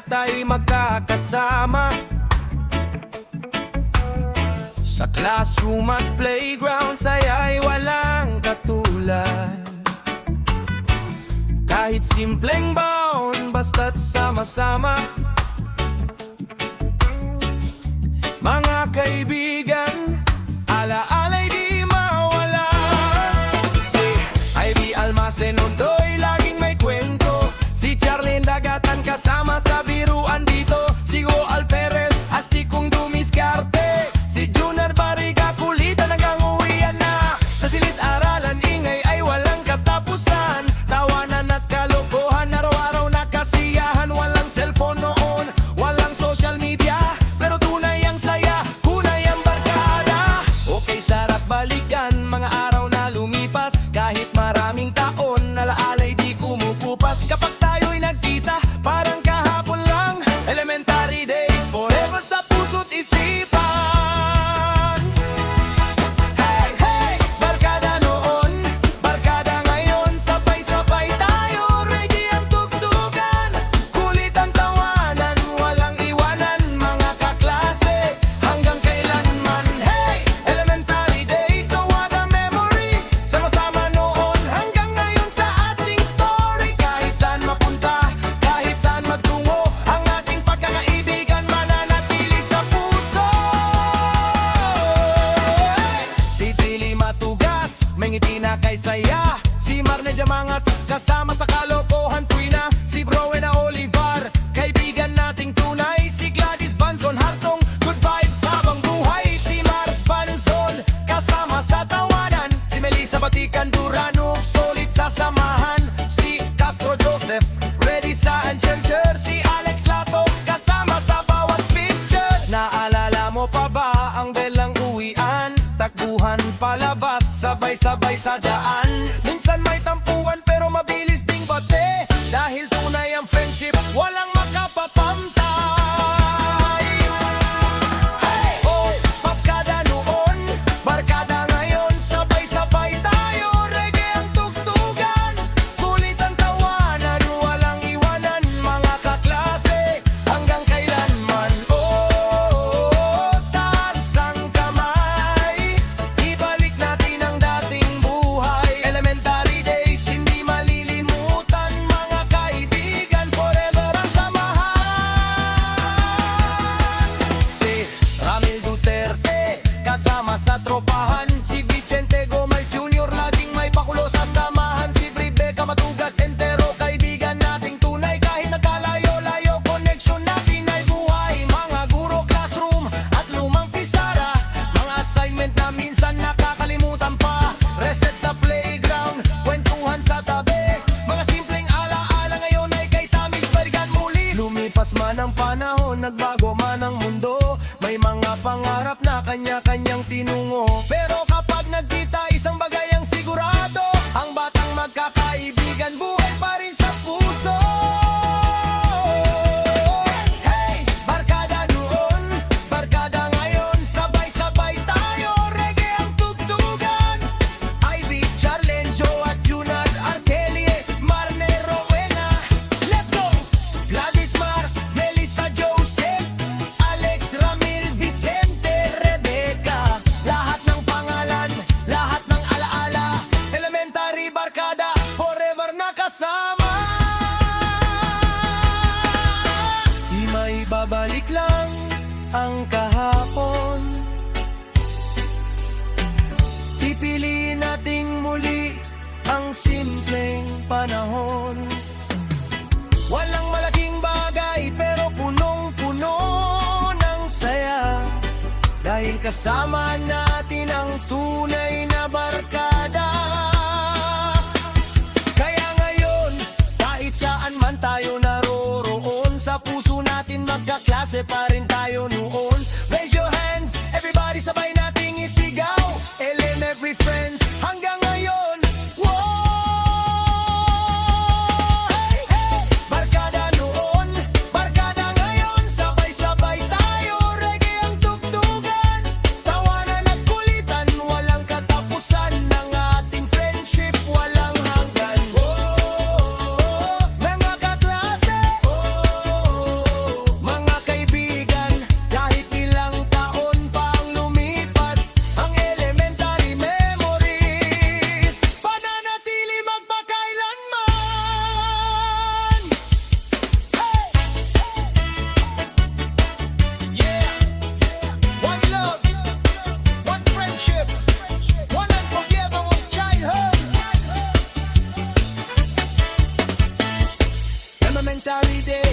tayo'y magkakasama sa classroom at playground, saya'y walang katulad. Kahit simpleng baon, basta't sama-sama. Mga kaibigan, ala-ala'y di mawala. Si Ivy Almacen Ondoy, laging may kwento. Si Charlene Dagatan, kasama sa biruan dito. Si Go Alperez, astikong dumiskarte. Si Junior Barriga, kulitan hanggang uwian na. Sa silid-aralan, ingay ay walang katapusan. Tawanan at kalokohan, araw-araw na kasiyahan. Walang cellphone noon, walang social media, pero tunay ang saya, kunay ang barkada. Okay, sarap balikan mga araw na lumipas. Kahit maraming taon, alaala'y di kumukupas. Kapag tayo'y nagkita, parang kahapon lang. Elementary days, forever sa puso't isipan. Hey, hey! Barkada noon, barkada ngayon. Sabay-sabay tayo, ready ang tugtugan. Kulit ang tawanan, walang iwanan. Mga kaklase, hanggang kailanman. Hey! Elementary days, so what a memory. Sama-sama noon, hanggang ngayon sa ating story. Kahit saan mapunta, kahit saan magtungo, ang ating pagkakaibigan mananatili sa puso. Si Tili Matugas, may ngiti na kay saya. Si Marne Diamangas, kasama sa kalokohan tuwi na. Si Browen na Olivar, kaibigan nating tunay. Si Gladys Banzon, hartong good vibes habang buhay. Si Mars Banzon, kasama sa tawanan. Si Melissa Batican Durano, solid sa samahan. Si Castro Joseph, ready sa Enchanter. Si Alex Lato, kasama sa bawat picture. Naalala mo pa ba ang belang uwian? Takbuhan palabas, sabay-sabay sa daan. Minsan may tampuan pero mabilis ding bate. Dahil tunay ang friendship, walang makapapantay. Hey! Oh, barkada noon, barkada ngayon. Sabay-sabay tayo, reggae ang tugtugan. Kulit ang tawanan, walang iwanan. Mga kaklase, hanggang kailanman. Oh, taas ang kamay, ibalik natin ang dating buhay. Elementary days, hindi malilimutan. Mga kaibigan, forever ang samahan. Si Ramil Duterte, kasama sa tropahan. Si Vicente Gomay Jr., laging may pakulo sa samahan. Si Rebecca Matugas Entero, kaibigan nating tunay. Kahit nagkalayo-layo, connection natin ay buhay. Mga guro, classroom at lumang pisara. Mga assignment na minsan nakakalimutan pa. Reset sa playground, kwentuhan sa tabi. Mga simpleng alaala ngayon ay kay tamis balikan muli. Lumipas man ang panahon, nagbago man ang mundo. May mga pangarap na kanya-kanyang tinungo. Pero kapag nagkita, isang bagay ang sigurado. Ang batang magkakaibigan, buhay pa rin sa puso. Hey! Barkada noon, barkada ngayon. Sabay-sabay tayo, reggae ang tugtugan. Ivy, Charlene, Joe at Junard, Arkelie, Marne, Rowena. Let's go! Gladys, Mars, Melissa, Joseph, Alex, Ramil, Vicente, Rebecca. Lahat ng pangalan, lahat ng alaala. Elementary barkada, forever nakasama. Di maibabalik lang ang kahapon. Pipiliin nating muli ang simpleng panahon. Walang malaking bagay pero punong-puno ng saya. Dahil kasama natin ang tunay na barkada. Kaya ngayon, kahit saan man tayo naroroon, sa puso natin magkaklase pa rin tayo noon. Raise your hands, everybody, sabay nating isigaw. LM every friends, hanggang ngayon. Wow! Hey, hey! Barkada noon, barkada ngayon. Sabay-sabay tayo, reggae ang tugtugan. Tawanan at kulitan, walang katapusan. Ng ating friendship, walang hanggan. Oh, mga kaklase. Oh, elementary days.